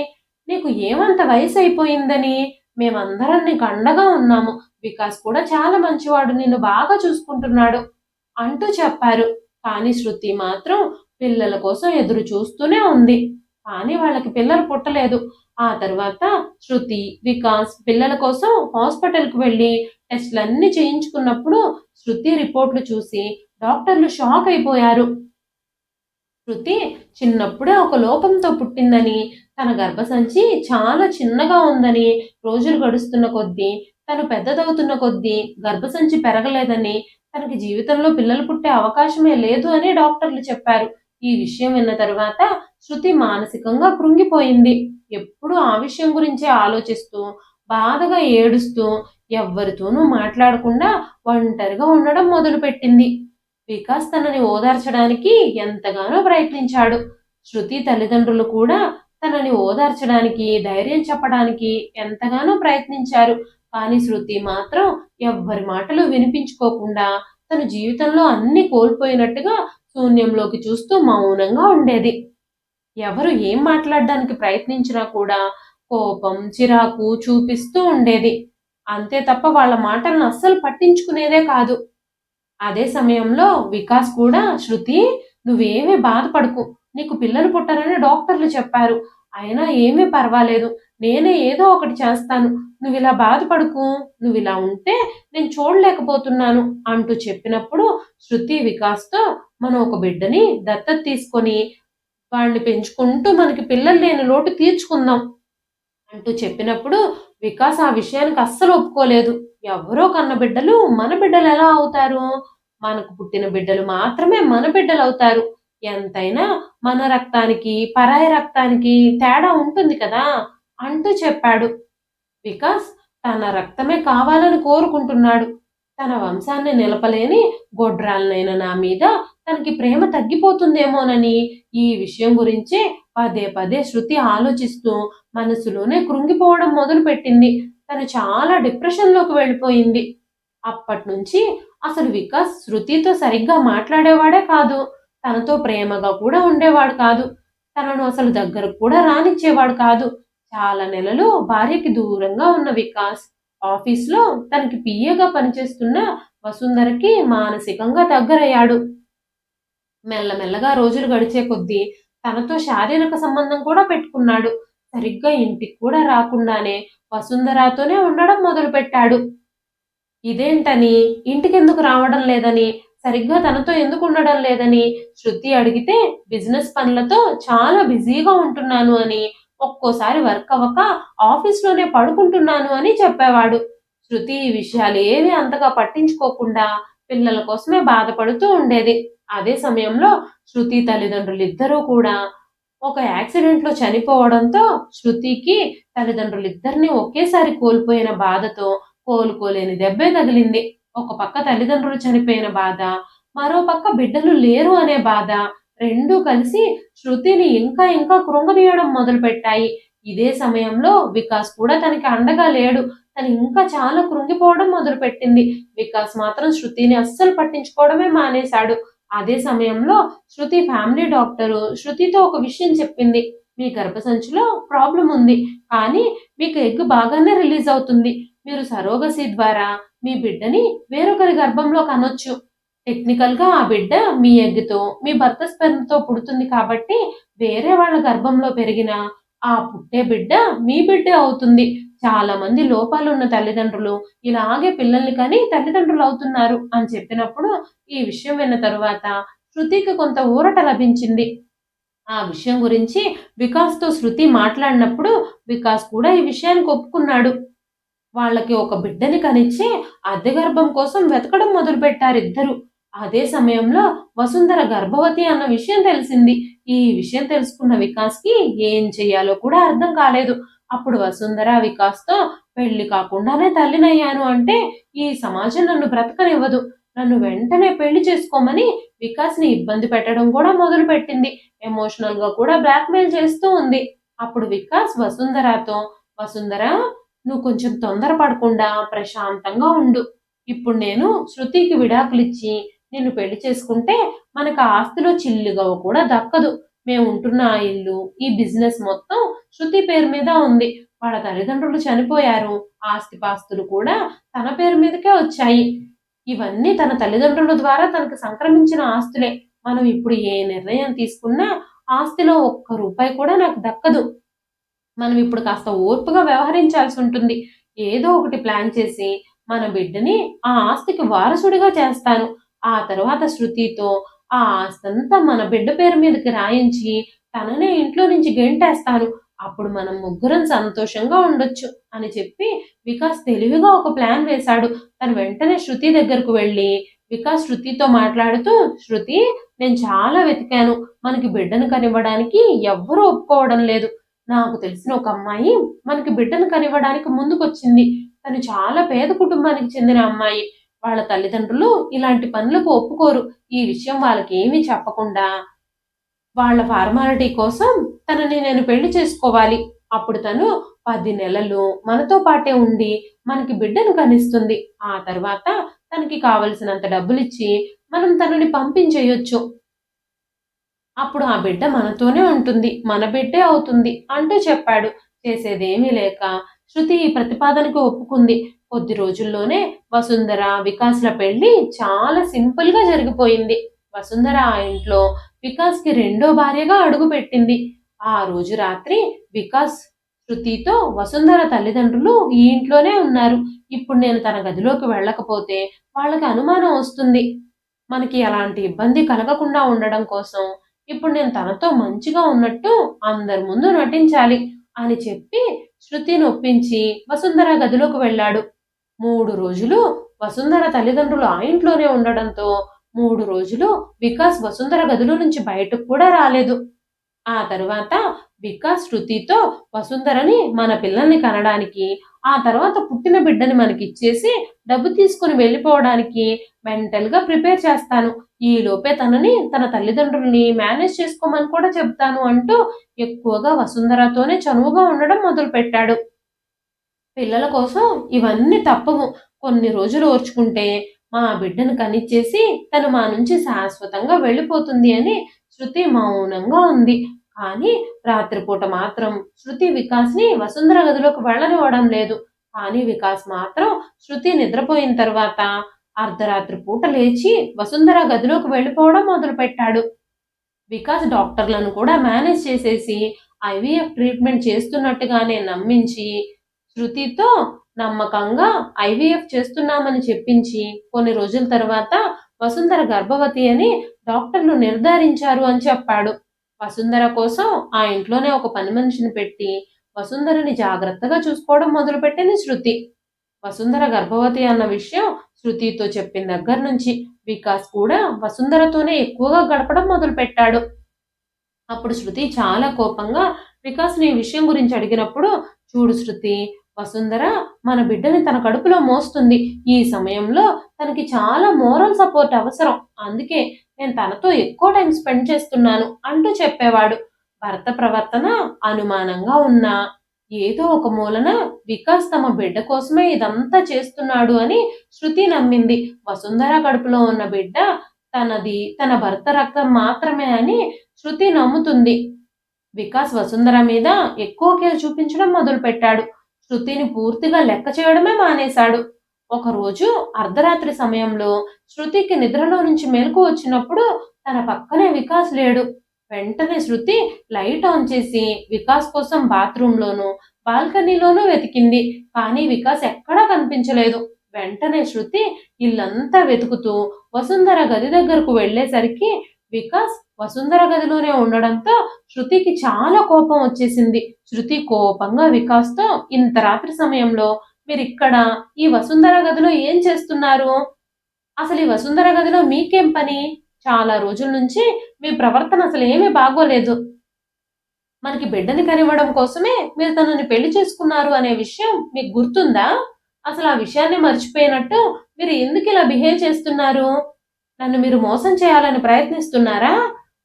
నీకు ఏమంత వయసయిపోయిందని? మేమందరం నీకు అండగా ఉన్నాము. వికాస్ కూడా చాలా మంచివాడు. నిన్ను బాగా చూసుకుంటున్నాడు అంటూ చెప్పారు. కానీ శృతి మాత్రం పిల్లల కోసం ఎదురు చూస్తూనే ఉంది. కానీ వాళ్ళకి పిల్లలు పుట్టలేదు. ఆ తర్వాత శృతి, వికాస్ పిల్లల కోసం హాస్పిటల్‌కి వెళ్లి టెస్ట్‌లన్నీ చేయించుకున్నప్పుడు శృతి రిపోర్ట్‌లు చూసి డాక్టర్లు షాక్ అయిపోయారు. శృతి చిన్నప్పుడే ఒక లోపంతో పుట్టిందని, తన గర్భసంచి చాలా చిన్నగా ఉందని, రోజులు గడుస్తున్న కొద్దీ, తను పెద్దదవుతున్న కొద్దీ గర్భసంచి పెరగలేదని, తనకి జీవితంలో పిల్లలు పుట్టే అవకాశమే లేదు అని డాక్టర్లు చెప్పారు. ఈ విషయం విన్న తరువాత శృతి మానసికంగా కృంగిపోయింది. ఎప్పుడూ ఆ విషయం గురించే ఆలోచిస్తూ, బాధగా ఏడుస్తూ, ఎవ్వరితోనూ మాట్లాడకుండా ఒంటరిగా ఉండడం మొదలుపెట్టింది. వికాస్ తనని ఓదార్చడానికి ఎంతగానో ప్రయత్నించాడు. శృతి తల్లిదండ్రులు కూడా తనని ఓదార్చడానికి, ధైర్యం చెప్పడానికి ఎంతగానో ప్రయత్నించారు. కానీ శృతి మాత్రం ఎవ్వరి మాటలు వినిపించుకోకుండా తన జీవితంలో అన్నీ కోల్పోయినట్టుగా శూన్యంలోకి చూస్తూ మౌనంగా ఉండేది. ఎవరు ఏం మాట్లాడడానికి ప్రయత్నించినా కూడా కోపం, చిరాకు చూపిస్తూ ఉండేది. అంతే తప్ప వాళ్ళ మాటలను అస్సలు పట్టించుకునేదే కాదు. అదే సమయంలో వికాస్ కూడా "శృతి నువ్వేమీ బాధపడకు. నీకు పిల్లలు పుట్టరని డాక్టర్లు చెప్పారు. అయినా ఏమీ పర్వాలేదు. నేనే ఏదో ఒకటి చేస్తాను. నువ్విలా బాధపడకు. నువ్విలా ఉంటే నేను చూడలేకపోతున్నాను" అంటూ చెప్పినప్పుడు శృతి వికాస్‌తో "మనం ఒక బిడ్డని దత్తత తీసుకొని వాడిని పెంచుకుంటూ మనకి పిల్లలు లేని లోటు తీర్చుకుందాం" అంటూ చెప్పినప్పుడు వికాస్ ఆ విషయానికి అస్సలు ఒప్పుకోలేదు. ఎవరో కన్న బిడ్డలు మన బిడ్డలెలా అవుతారు? మనకు పుట్టిన బిడ్డలు మాత్రమే మన బిడ్డలవుతారు. ఎంతైనా మన రక్తానికి, పరాయి రక్తానికి తేడా ఉంటుంది కదా! అంటూ చెప్పాడు. వికాస్ తన రక్తమే కావాలని కోరుకుంటున్నాడు. తన వంశాన్ని నిలపలేని గొడ్రాలినైన నా మీద తనకి ప్రేమ తగ్గిపోతుందేమోనని ఈ విషయం గురించే పదే పదే శృతి ఆలోచిస్తూ మనసులోనే కృంగిపోవడం మొదలుపెట్టింది. తను చాలా డిప్రెషన్‌లోకి వెళ్ళిపోయింది. అప్పట్నుంచి అసలు వికాస్ శృతితో సరిగ్గా మాట్లాడేవాడే కాదు. తనతో ప్రేమగా కూడా ఉండేవాడు కాదు. తనను అసలు దగ్గరకు కూడా రానిచ్చేవాడు కాదు. చాలా నెలలు భార్యకి దూరంగా ఉన్న వికాస్ ఆఫీస్‌లో తనకి పిఏగా పనిచేస్తున్న వసుంధరకి మానసికంగా దగ్గరయ్యాడు. మెల్లమెల్లగా రోజులు గడిచే కొద్దీ తనతో శారీరక సంబంధం కూడా పెట్టుకున్నాడు. సరిగ్గా ఇంటికి కూడా రాకుండానే వసుంధరతోనే ఉండడం మొదలుపెట్టాడు. ఇదేంటని, ఇంటికెందుకు రావడం లేదని, సరిగ్గా తనతో ఎందుకు ఉండడం లేదని శృతి అడిగితే బిజినెస్ పనులతో చాలా బిజీగా ఉంటున్నాను అని, ఒక్కోసారి వర్క్ అవ్వక ఆఫీస్‌లోనే పడుకుంటున్నాను అని చెప్పేవాడు. శృతి ఈ విషయాలేవి అంతగా పట్టించుకోకుండా పిల్లల కోసమే బాధపడుతూ ఉండేది. అదే సమయంలో శృతి తల్లిదండ్రులిద్దరూ కూడా ఒక యాక్సిడెంట్‌లో చనిపోవడంతో శృతికి తల్లిదండ్రులిద్దరిని ఒకేసారి కోల్పోయిన బాధతో కోలుకోలేని దెబ్బే తగిలింది. ఒక పక్క తల్లిదండ్రులు చనిపోయిన బాధ, మరో పక్క బిడ్డలు లేరు అనే బాధ రెండూ కలిసి శృతిని ఇంకా ఇంకా కృంగదీయడం మొదలుపెట్టాయి. ఇదే సమయంలో వికాస్ కూడా తనకి అండగా లేడు. తను ఇంకా చాలా కృంగిపోవడం మొదలుపెట్టింది. వికాస్ మాత్రం శృతిని అస్సలు పట్టించుకోవడమే మానేశాడు. అదే సమయంలో శృతి ఫ్యామిలీ డాక్టరు శృతితో ఒక విషయం చెప్పింది. "మీ గర్భసంచిలో ప్రాబ్లమ్ ఉంది. కానీ మీకు ఎగ్ బాగానే రిలీజ్ అవుతుంది. మీరు సరోగసీ ద్వారా మీ బిడ్డని వేరొకరి గర్భంలో కనొచ్చు. టెక్నికల్‌గా ఆ బిడ్డ మీ ఎగ్‌తో, మీ భర్త స్పెర్మ్‌తో పుడుతుంది కాబట్టి వేరే వాళ్ళ గర్భంలో పెరిగిన ఆ పుట్టే బిడ్డ మీ బిడ్డే అవుతుంది. చాలా మంది లోపాలున్న తల్లిదండ్రులు ఇలాగే పిల్లల్ని కని తల్లిదండ్రులవుతున్నారు" అని చెప్పినప్పుడు ఈ విషయం విన్న తరువాత శృతికి కొంత ఊరట లభించింది. ఆ విషయం గురించి వికాస్‌తో శృతి మాట్లాడినప్పుడు వికాస్ కూడా ఈ విషయానికి ఒప్పుకున్నాడు. వాళ్ళకి ఒక బిడ్డని కనిచ్చి అద్దె గర్భం కోసం వెతకడం మొదలుపెట్టారిద్దరూ. అదే సమయంలో వసుంధర గర్భవతి అన్న విషయం తెలిసింది. ఈ విషయం తెలుసుకున్న వికాస్‌కి ఏం చెయ్యాలో కూడా అర్థం కాలేదు. అప్పుడు వసుంధర వికాస్‌తో పెళ్లి కాకుండానే తల్లినయ్యాను అంటే ఈ సమాజం నన్ను బ్రతకనివ్వదు. నన్ను వెంటనే పెళ్లి చేసుకోమని వికాస్‌ని ఇబ్బంది పెట్టడం కూడా మొదలుపెట్టింది. ఎమోషనల్‌గా కూడా బ్లాక్‌మెయిల్ చేస్తూ ఉంది. అప్పుడు వికాస్ వసుంధరతో, "వసుంధర, నువ్వు కొంచెం తొందర పడకుండా ప్రశాంతంగా ఉండు. ఇప్పుడు నేను శృతికి విడాకులిచ్చి నిన్ను పెళ్లి చేసుకుంటే మనకు ఆ ఆస్తిలో చిల్లిగవ్వ కూడా దక్కదు. మేముంటున్న ఆ ఇల్లు, ఈ బిజినెస్ మొత్తం శృతి పేరు మీద ఉంది. వాళ్ళ తల్లిదండ్రులు చనిపోయారు. ఆస్తిపాస్తులు కూడా తన పేరు మీదకే వచ్చాయి. ఇవన్నీ తన తల్లిదండ్రుల ద్వారా తనకు సంక్రమించిన ఆస్తులే. మనం ఇప్పుడు ఏ నిర్ణయం తీసుకున్నా ఆస్తిలో ఒక్క రూపాయి కూడా నాకు దక్కదు. మనం ఇప్పుడు కాస్త ఓర్పుగా వ్యవహరించాల్సి ఉంటుంది. ఏదో ఒకటి ప్లాన్ చేసి మన బిడ్డని ఆ ఆస్తికి వారసుడిగా చేస్తాను. ఆ తర్వాత శృతితో ఆ ఆస్తంతా మన బిడ్డ పేరు మీదకి రాయించి తననే ఇంట్లో నుంచి గెంటేస్తాను. అప్పుడు మనం ముగ్గురం సంతోషంగా ఉండొచ్చు" అని చెప్పి వికాస్ తెలివిగా ఒక ప్లాన్ వేశాడు. తను వెంటనే శృతి దగ్గరకు వెళ్ళి వికాస్ శృతితో మాట్లాడుతూ, "శృతి, నేను చాలా వెతికాను. మనకి బిడ్డను కనివ్వడానికి ఎవ్వరూ ఒప్పుకోవడం లేదు. నాకు తెలిసిన ఒక అమ్మాయి మనకి బిడ్డను కనివ్వడానికి ముందుకొచ్చింది. తను చాలా పేద కుటుంబానికి చెందిన అమ్మాయి. వాళ్ళ తల్లిదండ్రులు ఇలాంటి పనులకు ఒప్పుకోరు. ఈ విషయం వాళ్ళకేమీ చెప్పకుండా వాళ్ళ ఫార్మాలిటీ కోసం తనని నేను పెళ్లి చేసుకోవాలి. అప్పుడు తను 10 నెలలు మనతో పాటే ఉండి మనకి బిడ్డను కనిస్తుంది. ఆ తర్వాత తనకి కావలసినంత డబ్బులిచ్చి మనం తనని పంపించేయొచ్చు. అప్పుడు ఆ బిడ్డ మనతోనే ఉంటుంది. మన బిడ్డే అవుతుంది" అంటూ చెప్పాడు. చేసేదేమీ లేక శృతి ఈ ప్రతిపాదనకు ఒప్పుకుంది. కొద్ది రోజుల్లోనే వసుంధర, వికాస్‌ల పెళ్లి చాలా సింపుల్‌గా జరిగిపోయింది. వసుంధర ఆ ఇంట్లో వికాస్‌కి రెండో భార్యగా అడుగుపెట్టింది. ఆ రోజు రాత్రి వికాస్ శృతితో, "వసుంధర తల్లిదండ్రులు ఈ ఇంట్లోనే ఉన్నారు. ఇప్పుడు నేను తన గదిలోకి వెళ్ళకపోతే వాళ్ళకి అనుమానం వస్తుంది. మనకి ఎలాంటి ఇబ్బంది కలగకుండా ఉండడం కోసం ఇప్పుడు నేను తనతో మంచిగా ఉన్నట్టు అందరి ముందు నటించాలి" అని చెప్పి శృతిని ఒప్పించి వసుంధర గదిలోకి వెళ్ళాడు. 3 రోజులు వసుంధర తల్లిదండ్రులు ఆ ఇంట్లోనే ఉండడంతో 3 రోజులు వికాస్ వసుంధర గదిలో నుంచి బయటకు కూడా రాలేదు. ఆ తరువాత వికాస్ శృతితో, "వసుంధరని మన పిల్లల్ని కనడానికి, ఆ తర్వాత పుట్టిన బిడ్డని మనకిచ్చేసి డబ్బు తీసుకొని వెళ్ళిపోవడానికి మెంటల్‌గా ప్రిపేర్ చేస్తాను. ఈలోపే తనని తన తల్లిదండ్రుల్ని మేనేజ్ చేసుకోమని కూడా చెప్తాను" అంటూ ఎక్కువగా వసుంధరతోనే చనువుగా ఉండడం మొదలుపెట్టాడు. పిల్లల కోసం ఇవన్నీ తప్పవు. కొన్ని రోజులు ఓర్చుకుంటే మా బిడ్డను కనిచ్చేసి తను మా నుంచి శాశ్వతంగా వెళ్ళిపోతుంది అని శృతి మౌనంగా ఉంది. కానీ రాత్రిపూట మాత్రం శృతి వికాస్‌ని వసుంధర గదిలోకి వెళ్ళనివ్వడం లేదు. కానీ వికాస్ మాత్రం శృతి నిద్రపోయిన తర్వాత అర్ధరాత్రి పూట లేచి వసుంధర గదిలోకి వెళ్ళిపోవడం మొదలుపెట్టాడు. వికాస్ డాక్టర్లను కూడా మేనేజ్ చేసేసి ఐవీఎఫ్ ట్రీట్మెంట్ చేస్తున్నట్టుగానే నమ్మించి శృతితో నమ్మకంగా ఐవీఎఫ్ చేస్తున్నామని చెప్పించి కొన్ని రోజుల తర్వాత వసుంధర గర్భవతి అని డాక్టర్లు నిర్ధారించారు అని చెప్పాడు. వసుంధర కోసం ఆ ఇంట్లోనే ఒక పని మనిషిని పెట్టి వసుంధరని జాగ్రత్తగా చూసుకోవడం మొదలుపెట్టింది శృతి. వసుంధర గర్భవతి అన్న విషయం శృతితో చెప్పిన దగ్గర నుంచి వికాస్ కూడా వసుంధరతోనే ఎక్కువగా గడపడం మొదలుపెట్టాడు. అప్పుడు శృతి చాలా కోపంగా వికాస్‌ని ఈ విషయం గురించి అడిగినప్పుడు, "చూడు శృతి, వసుంధర మన బిడ్డని తన కడుపులో మోస్తుంది. ఈ సమయంలో తనకి చాలా మోరల్ సపోర్ట్ అవసరం. అందుకే నేను తనతో ఎక్కువ టైం స్పెండ్ చేస్తున్నాను" అంటూ చెప్పేవాడు. భర్త ప్రవర్తన అనుమానంగా ఉన్నా ఏదో ఒక మూలన వికాస్ తమ బిడ్డ కోసమే ఇదంతా చేస్తున్నాడు అని శృతి నమ్మింది. వసుంధర కడుపులో ఉన్న బిడ్డ తనది, తన భర్త రక్తం మాత్రమే అని శృతి నమ్ముతుంది. వికాస్ వసుంధర మీద ఎక్కువ కేర్ చూపించడం మొదలుపెట్టాడు. శృతిని పూర్తిగా లెక్క చేయడమే మానేశాడు. ఒకరోజు అర్ధరాత్రి సమయంలో శృతికి నిద్రలో నుంచి మెలకు వచ్చినప్పుడు తన పక్కనే వికాస్ లేడు. వెంటనే శృతి లైట్ ఆన్ చేసి వికాస్ కోసం బాత్రూంలోనూ, బాల్కనీలోనూ వెతికింది. కానీ వికాస్ ఎక్కడా కనిపించలేదు. వెంటనే శృతి ఇల్లంతా వెతుకుతూ వసుంధర గది దగ్గరకు వెళ్ళేసరికి వికాస్ వసుంధర గదిలోనే ఉండడంతో శృతికి చాలా కోపం వచ్చేసింది. శృతి కోపంగా వికాస్‌తో, "ఇంత రాత్రి సమయంలో మీరిక్కడ ఈ వసుంధర గదిలో ఏం చేస్తున్నారు? అసలు ఈ వసుంధర గదిలో మీకేం పని? చాలా రోజుల నుంచి మీ ప్రవర్తన అసలేమీ బాగోలేదు. మనకి బిడ్డని కనివ్వడం కోసమే మీరు తనని పెళ్లి చేసుకున్నారు అనే విషయం మీకు గుర్తుందా? అసలు ఆ విషయాన్ని మర్చిపోయినట్టు మీరు ఎందుకిలా బిహేవ్ చేస్తున్నారు? నన్ను మీరు మోసం చేయాలని ప్రయత్నిస్తున్నారా?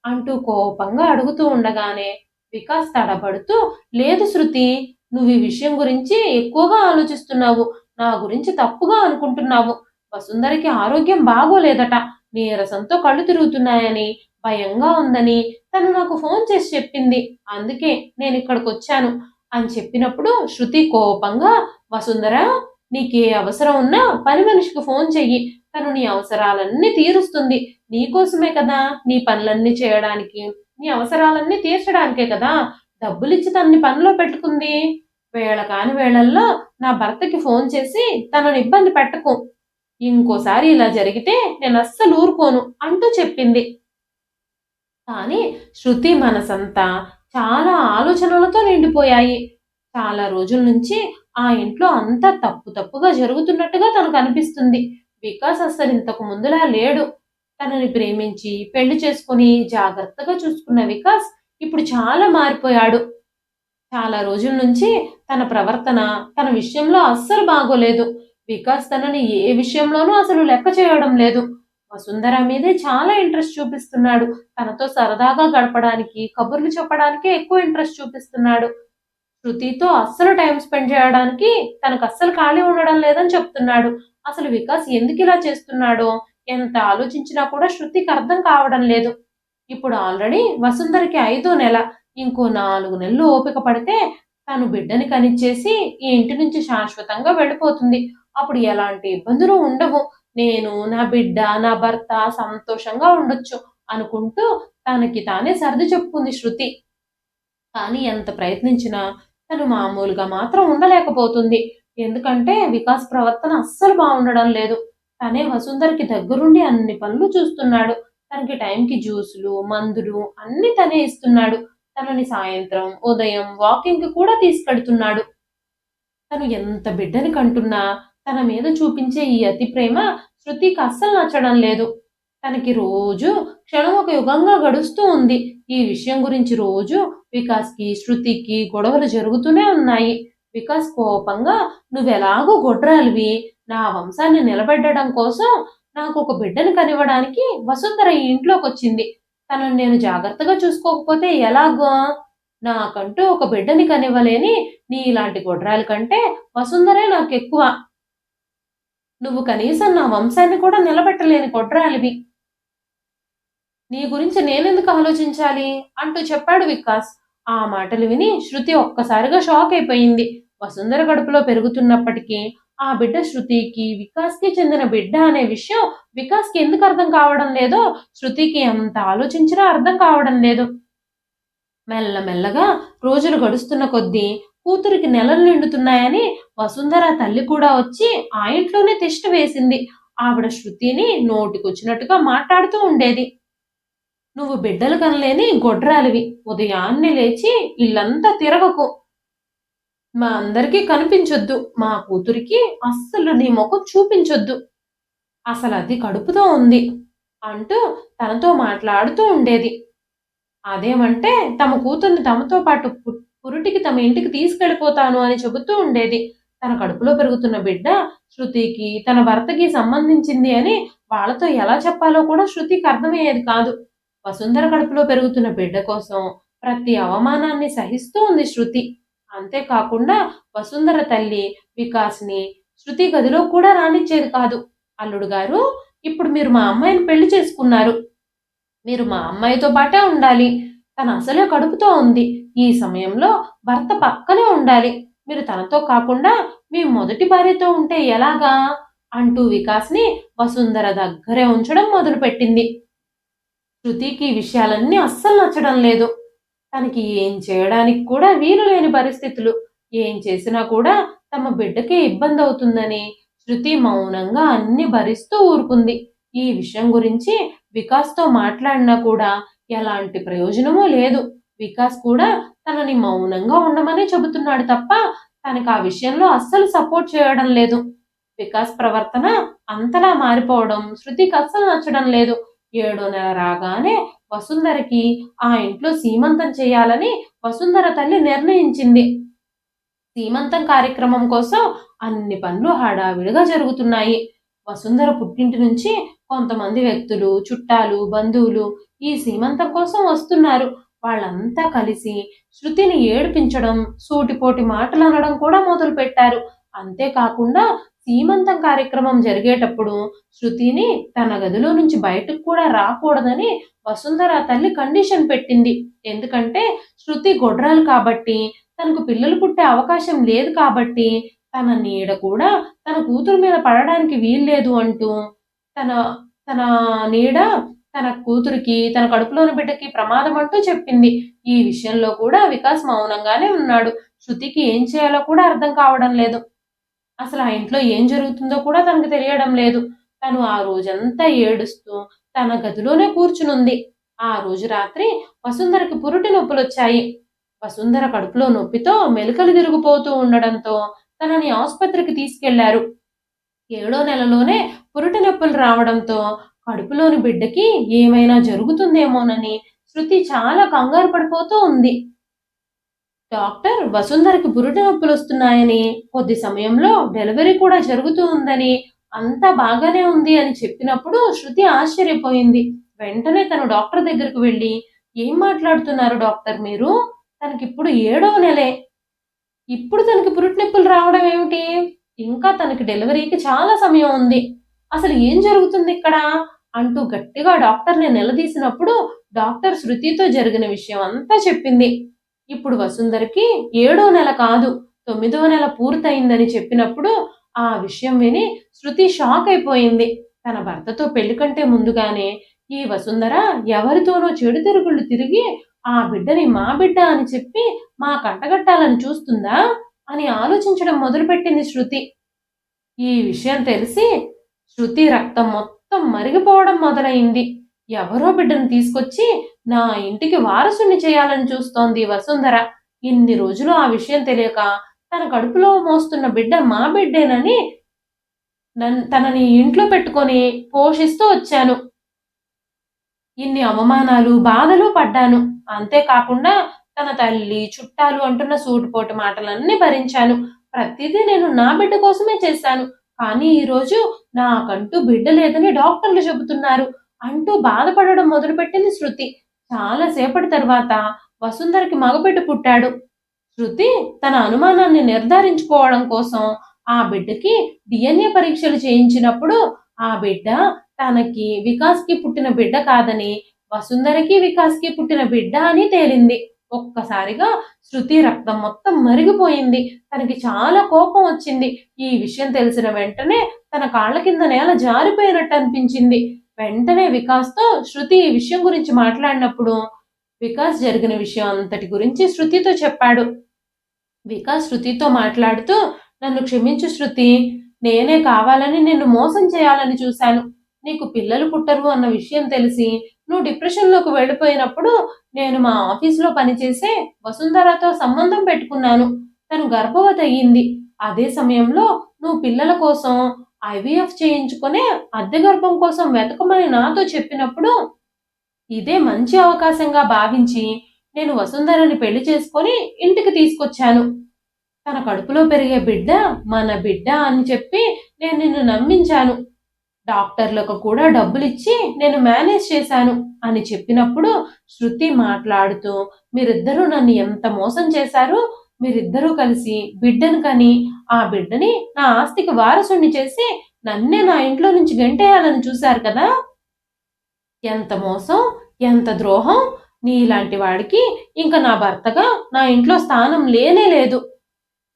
అంటూ కోపంగా అడుగుతూ ఉండగానే వికాస్ తడబడుతూ, లేదు శృతి, నువ్వు ఈ విషయం గురించి ఎక్కువగా ఆలోచిస్తున్నావు. నా గురించి తప్పుగా అనుకుంటున్నావు. వసుంధరకి ఆరోగ్యం బాగోలేదట. నీరసంతో కళ్ళు తిరుగుతున్నాయని, భయంగా ఉందని తను నాకు ఫోన్ చేసి చెప్పింది. అందుకే నేనిక్కడికొచ్చాను అని చెప్పినప్పుడు శృతి కోపంగా, వసుంధర, నీకే అవసరం ఉన్నా పని మనిషికి ఫోన్ చెయ్యి. తను నీ అవసరాలన్నీ తీరుస్తుంది. నీకోసమే కదా నీ పనులన్నీ చేయడానికి, నీ అవసరాలన్నీ తీర్చడానికే కదా డబ్బులిచ్చి తనని పనిలో పెట్టుకుంది. వేళ కాని వేళల్లో నా భర్తకి ఫోన్ చేసి తనని ఇబ్బంది పెట్టకు. ఇంకోసారి ఇలా జరిగితే నేను అస్సలు ఊరుకోను అంటూ చెప్పింది. కానీ శృతి మనసంతా చాలా ఆలోచనలతో నిండిపోయాయి. చాలా రోజుల నుంచి ఆ ఇంట్లో అంతా తప్పు తప్పుగా జరుగుతున్నట్టుగా తనకు అనిపిస్తుంది. వికాస్ అస్సలు ఇంతకు ముందులా లేడు. తనని ప్రేమించి పెళ్లి చేసుకుని జాగ్రత్తగా చూసుకున్న వికాస్ ఇప్పుడు చాలా మారిపోయాడు. చాలా రోజుల నుంచి తన ప్రవర్తన తన విషయంలో అస్సలు బాగోలేదు. వికాస్ తనని ఏ విషయంలోనూ అసలు లెక్క చేయడం లేదు. వసుంధర మీదే చాలా ఇంట్రెస్ట్ చూపిస్తున్నాడు. తనతో సరదాగా గడపడానికి, కబుర్లు చెప్పడానికే ఎక్కువ ఇంట్రెస్ట్ చూపిస్తున్నాడు. శృతితో అస్సలు టైం స్పెండ్ చేయడానికి తనకు అస్సలు ఖాళీ ఉండడం లేదని చెప్తున్నాడు. అసలు వికాస్ ఎందుకిలా చేస్తున్నాడో ఎంత ఆలోచించినా కూడా శృతికి అర్థం కావడం లేదు. ఇప్పుడు ఆల్రెడీ వసుంధరకి 5వ నెల. ఇంకో 4 నెలలు ఓపిక పడితే తను బిడ్డని కనిచ్చేసి ఈ ఇంటి నుంచి శాశ్వతంగా వెళ్ళిపోతుంది. అప్పుడు ఎలాంటి ఇబ్బందులు ఉండవు. నేను, నా బిడ్డ, నా భర్త సంతోషంగా ఉండొచ్చు అనుకుంటూ తనకి తానే సర్ది చెప్పుకుంది శృతి. కానీ ఎంత ప్రయత్నించినా తను మామూలుగా మాత్రం ఉండలేకపోతుంది. ఎందుకంటే వికాస్ ప్రవర్తన అస్సలు బాగుండడం లేదు. తనే వసుంధరకి దగ్గరుండి అన్ని పనులు చూస్తున్నాడు. తనకి టైంకి జ్యూసులు, మందులు అన్నీ తనే ఇస్తున్నాడు. తనని సాయంత్రం, ఉదయం వాకింగ్‌కి కూడా తీసుకెడుతున్నాడు. తను ఎంత బిడ్డని కంటున్నా తన మీద చూపించే ఈ అతి ప్రేమ శృతికి అస్సలు నచ్చడం లేదు. తనకి రోజు క్షణం ఒక యుగంగా గడుస్తూ ఉంది. ఈ విషయం గురించి రోజు వికాస్‌కి, శృతికి గొడవలు జరుగుతూనే ఉన్నాయి. వికాస్ కోపంగా, నువ్వెలాగూ గొడ్రాలివి, నా వంశాన్ని నిలబెట్టడం కోసం నాకొక బిడ్డని కనివ్వడానికి వసుంధర ఈ ఇంట్లోకొచ్చింది. తనని నేను జాగ్రత్తగా చూసుకోకపోతే ఎలాగా? నాకంటూ ఒక బిడ్డని కనివ్వలేని నీలాంటి గొడ్రాలి కంటే వసుంధరే నాకెక్కువ. నువ్వు కనీసం నా వంశాన్ని కూడా నిలబెట్టలేని గొడ్రాలివి. నీ గురించి నేనెందుకు ఆలోచించాలి అంటూ చెప్పాడు వికాస్. ఆ మాటలు విని శృతి ఒక్కసారిగా షాక్ అయిపోయింది. వసుంధర కడుపులో పెరుగుతున్నప్పటికీ ఆ బిడ్డ శృతికి, వికాస్‌కి చెందిన బిడ్డ అనే విషయం వికాస్‌కి ఎందుకు అర్థం కావడం లేదో శృతికి ఎంత ఆలోచించినా అర్థం కావడం లేదు. మెల్లమెల్లగా రోజులు గడుస్తున్న కొద్దీ కూతురికి నెలలు నిండుతున్నాయని వసుంధర తల్లి కూడా వచ్చి ఆ ఇంట్లోనే తిష్ట వేసింది. ఆవిడ శృతిని నోటికొచ్చినట్టుగా మాట్లాడుతూ ఉండేది. నువ్వు బిడ్డలు కనలేని గొడ్రాలివి. ఉదయాన్నే లేచి ఇల్లంతా తిరగకు. మా అందరికీ కనిపించొద్దు. మా కూతురికి అస్సలు నీ ముఖం చూపించొద్దు. అసలది కడుపుతో ఉంది అంటూ తనతో మాట్లాడుతూ ఉండేది. అదేమంటే తమ కూతుర్ని తమతో పాటు పురిటికి తమ ఇంటికి తీసుకెళ్ళిపోతాను అని చెబుతూ ఉండేది. తన కడుపులో పెరుగుతున్న బిడ్డ శృతికి, తన భర్తకి సంబంధించింది అని వాళ్ళతో ఎలా చెప్పాలో కూడా శృతికి అర్థమయ్యేది కాదు. వసుంధర కడుపులో పెరుగుతున్న బిడ్డ కోసం ప్రతి అవమానాన్ని సహిస్తూ ఉంది శృతి. అంతేకాకుండా వసుంధర తల్లి వికాస్‌ని శృతి గదిలో కూడా రానిచ్చేది కాదు. అల్లుడు గారు, ఇప్పుడు మీరు మా అమ్మాయిని పెళ్లి చేసుకున్నారు. మీరు మా అమ్మాయితో పాటే ఉండాలి. తను అసలే కడుపుతో ఉంది. ఈ సమయంలో భర్త పక్కనే ఉండాలి. మీరు తనతో కాకుండా మీ మొదటి భార్యతో ఉంటే ఎలాగా? అంటూ వికాస్‌ని వసుంధర దగ్గరే ఉంచడం మొదలుపెట్టింది. శృతికి ఈ విషయాలన్నీ అస్సలు నచ్చడం లేదు. తనకి ఏం చేయడానికి కూడా వీలు లేని పరిస్థితులు. ఏం చేసినా కూడా తమ బిడ్డకే ఇబ్బందవుతుందని శృతి మౌనంగా అన్నీ భరిస్తూ ఊరుకుంది. ఈ విషయం గురించి వికాస్‌తో మాట్లాడినా కూడా ఎలాంటి ప్రయోజనమూ లేదు. వికాస్ కూడా తనని మౌనంగా ఉండమనే చెబుతున్నాడు తప్ప తనకి ఆ విషయంలో అస్సలు సపోర్ట్ చేయడం లేదు. వికాస్ ప్రవర్తన అంతలా మారిపోవడం శృతికి అస్సలు నచ్చడం లేదు. 7వ నెల రాగానే వసుంధరకి ఆ ఇంట్లో సీమంతం చేయాలని వసుంధర తల్లి నిర్ణయించింది. సీమంతం కార్యక్రమం కోసం అన్ని పనులు హడావిడిగా జరుగుతున్నాయి. వసుంధర పుట్టింటి నుంచి కొంతమంది వ్యక్తులు, చుట్టాలు, బంధువులు ఈ సీమంతం కోసం వస్తున్నారు. వాళ్ళంతా కలిసి శృతిని ఏడిపించడం, సూటిపోటి మాటలనడం కూడా మొదలుపెట్టారు. అంతేకాకుండా సీమంతం కార్యక్రమం జరిగేటప్పుడు శృతిని తన గదిలో నుంచి బయటకు కూడా రాకూడదని వసుంధర తల్లి కండిషన్ పెట్టింది. ఎందుకంటే శృతి గొడ్రాలు కాబట్టి, తనకు పిల్లలు పుట్టే అవకాశం లేదు కాబట్టి తన నీడ కూడా తన కూతురు మీద పడడానికి వీల్లేదు అంటూ తన తన నీడ తన కూతురికి, తన కడుపులోని బిడ్డకి ప్రమాదం అంటూ చెప్పింది. ఈ విషయంలో కూడా వికాస్ మౌనంగానే ఉన్నాడు. శృతికి ఏం చేయాలో కూడా అర్థం కావడం లేదు. అసలు ఆ ఇంట్లో ఏం జరుగుతుందో కూడా తనకు తెలియడం లేదు. తను ఆ రోజంతా ఏడుస్తూ తన గదిలోనే కూర్చునుంది. ఆ రోజు రాత్రి వసుంధరకి పురుటి నొప్పులొచ్చాయి. వసుంధర కడుపులో నొప్పితో మెలికలు తిరిగిపోతూ ఉండడంతో తనని ఆసుపత్రికి తీసుకెళ్లారు. 7వ నెలలోనే పురుటి నొప్పులు రావడంతో కడుపులోని బిడ్డకి ఏమైనా జరుగుతుందేమోనని శృతి చాలా కంగారు పడిపోతూ ఉంది. డాక్టర్ వసుంధరకి పురిటి నొప్పులొస్తున్నాయని, కొద్ది సమయంలో డెలివరీ కూడా జరుగుతూ ఉందని, అంతా బాగానే ఉంది అని చెప్పినప్పుడు శృతి ఆశ్చర్యపోయింది. వెంటనే తను డాక్టర్ దగ్గరికి వెళ్ళి, "ఏం మాట్లాడుతున్నారు డాక్టర్ మీరు? తనకిప్పుడు 7వ నెలే. ఇప్పుడు తనకి పురిటి నొప్పులు రావడం ఏమిటి? ఇంకా తనకి డెలివరీకి చాలా సమయం ఉంది. అసలు ఏం జరుగుతుందిక్కడ?" అంటూ గట్టిగా డాక్టర్‌ని నిలదీసినప్పుడు డాక్టర్ శృతితో జరిగిన విషయం అంతా చెప్పింది. ఇప్పుడు వసుంధరకి 7వ నెల కాదు, 9వ నెల పూర్తయిందని చెప్పినప్పుడు ఆ విషయం విని శృతి షాక్ అయిపోయింది. తన భర్తతో పెళ్లి కంటే ముందుగానే ఈ వసుంధర ఎవరితోనో చెడు తిరుగుళ్ళు తిరిగి ఆ బిడ్డని మా బిడ్డ అని చెప్పి మా కంటగట్టాలని చూస్తుందా అని ఆలోచించడం మొదలుపెట్టింది శృతి. ఈ విషయం తెలిసి శృతి రక్తం మొత్తం మరిగిపోవడం మొదలైంది. ఎవరో బిడ్డను తీసుకొచ్చి నా ఇంటికి వారసుని చేయాలని చూస్తోంది వసుంధర. ఇన్ని రోజులు ఆ విషయం తెలియక తన కడుపులో మోస్తున్న బిడ్డ మా బిడ్డేనని తనని ఇంట్లో పెట్టుకొని పోషిస్తూ వచ్చాను. ఇన్ని అవమానాలు, బాధలు పడ్డాను. అంతేకాకుండా తన తల్లి, చుట్టాలు అంటున్న సూటిపోటి మాటలన్నీ భరించాను. ప్రతిదీ నేను నా బిడ్డ కోసమే చేశాను. కానీ ఈరోజు నాకంటూ బిడ్డ లేదని డాక్టర్లు చెబుతున్నారు అంటూ బాధపడడం మొదలుపెట్టింది శృతి. చాలా సేపటి తర్వాత వసుంధరకి మగబిడ్డ పుట్టాడు. శృతి తన అనుమానాన్ని నిర్ధారించుకోవడం కోసం ఆ బిడ్డకి DNA పరీక్షలు చేయించినప్పుడు ఆ బిడ్డ తనకి వికాస్‌కి పుట్టిన బిడ్డ కాదని, వసుంధరకి వికాస్‌కి పుట్టిన బిడ్డ అని తేలింది. ఒక్కసారిగా శృతి రక్తం మొత్తం మరిగిపోయింది. తనకి చాలా కోపం వచ్చింది. ఈ విషయం తెలిసిన వెంటనే తన కాళ్ళ కింద నేల జారిపోయినట్టు అనిపించింది. వెంటనే వికాస్‌తో శృతి ఈ విషయం గురించి మాట్లాడినప్పుడు వికాస్ జరిగిన విషయం అంతటి గురించి శృతితో చెప్పాడు. వికాస్ శృతితో మాట్లాడుతూ, "నన్ను క్షమించు శృతి. నేనే కావాలని నిన్ను మోసం చేయాలని చూశాను. నీకు పిల్లలు పుట్టరు అన్న విషయం తెలిసి నువ్వు డిప్రెషన్‌లోకి వెళ్ళిపోయినప్పుడు నేను మా ఆఫీస్‌లో పనిచేసే వసుంధరతో సంబంధం పెట్టుకున్నాను. తను గర్భవతి అయ్యింది. అదే సమయంలో నువ్వు పిల్లల కోసం IVF చేయించుకునే అద్దె గర్భం కోసం వెతకమని నాతో చెప్పినప్పుడు ఇదే మంచి అవకాశంగా భావించి నేను వసుంధరని పెళ్లి చేసుకొని ఇంటికి తీసుకొచ్చాను. తన కడుపులో పెరిగే బిడ్డ మన బిడ్డ అని చెప్పి నేను నిన్ను నమ్మించాను. డాక్టర్లకు కూడా డబ్బులిచ్చి నేను మేనేజ్ చేశాను" అని చెప్పినప్పుడు శృతి మాట్లాడుతూ, "మీరిద్దరూ నన్ను ఎంత మోసం చేశారు. మీరిద్దరూ కలిసి బిడ్డను కని ఆ బిడ్డని నా ఆస్తికి వారసుడిని చేసి నన్నే నా ఇంట్లో నుంచి గెంటేయాలని చూశారు కదా! ఎంత మోసం, ఎంత ద్రోహం. నీలాంటి వాడికి ఇంక నా భర్తగా నా ఇంట్లో స్థానం లేనే లేదు.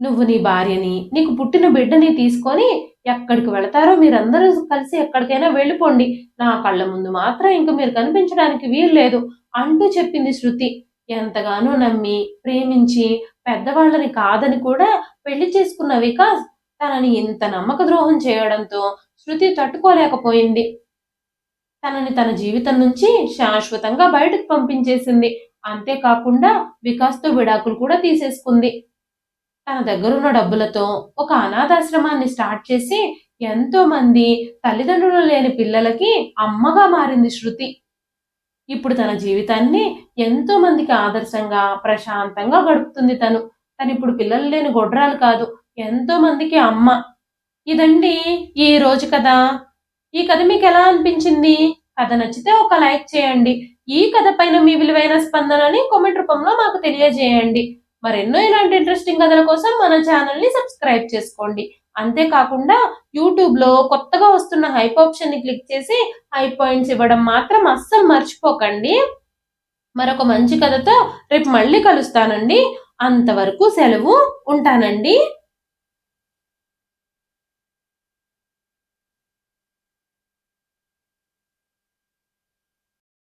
నువ్వు నీ భార్యని, నీకు పుట్టిన బిడ్డని తీసుకొని ఎక్కడికి వెళతారో మీరందరూ కలిసి ఎక్కడికైనా వెళ్ళిపోండి. నా కళ్ళ ముందు మాత్రం ఇంక మీరు కనిపించడానికి వీల్లేదు" అంటూ చెప్పింది శృతి. ఎంతగానో నమ్మి, ప్రేమించి, పెద్దవాళ్ళని కాదని కూడా పెళ్లి చేసుకున్న వికాస్ తనని ఇంత నమ్మక ద్రోహం చేయడంతో శృతి తట్టుకోలేకపోయింది. తనని తన జీవితం నుంచి శాశ్వతంగా బయటకు పంపించేసింది. అంతేకాకుండా వికాస్‌తో విడాకులు కూడా తీసేసుకుంది. తన దగ్గరున్న డబ్బులతో ఒక అనాథాశ్రమాన్ని స్టార్ట్ చేసి ఎంతోమంది తల్లిదండ్రులు లేని పిల్లలకి అమ్మగా మారింది శృతి. ఇప్పుడు తన జీవితాన్ని ఎంతో మందికి ఆదర్శంగా, ప్రశాంతంగా గడుపుతుంది తను. తనిప్పుడు పిల్లలు లేని గొడ్రాలు కాదు. ఎంతో మందికి అమ్మ. ఇదండి ఈ రోజు కథ. ఈ కథ మీకెలా అనిపించింది? కథ నచ్చితే ఒక లైక్ చేయండి. ఈ కథ పైన మీ విలువైన స్పందనని కామెంట్ రూపంలో మాకు తెలియజేయండి. మరెన్నో ఇలాంటి ఇంట్రెస్టింగ్ కథల కోసం మన ఛానల్‌ని సబ్స్క్రైబ్ చేసుకోండి. అంతేకాకుండా యూట్యూబ్‌లో కొత్తగా వస్తున్న హైప్ ఆప్షన్‌ని క్లిక్ చేసి హైప్ పాయింట్స్ ఇవ్వడం మాత్రం అస్సలు మర్చిపోకండి. మరొక మంచి కథతో రేపు మళ్ళీ కలుస్తానండి. అంతవరకు సెలవు. ఉంటానండి.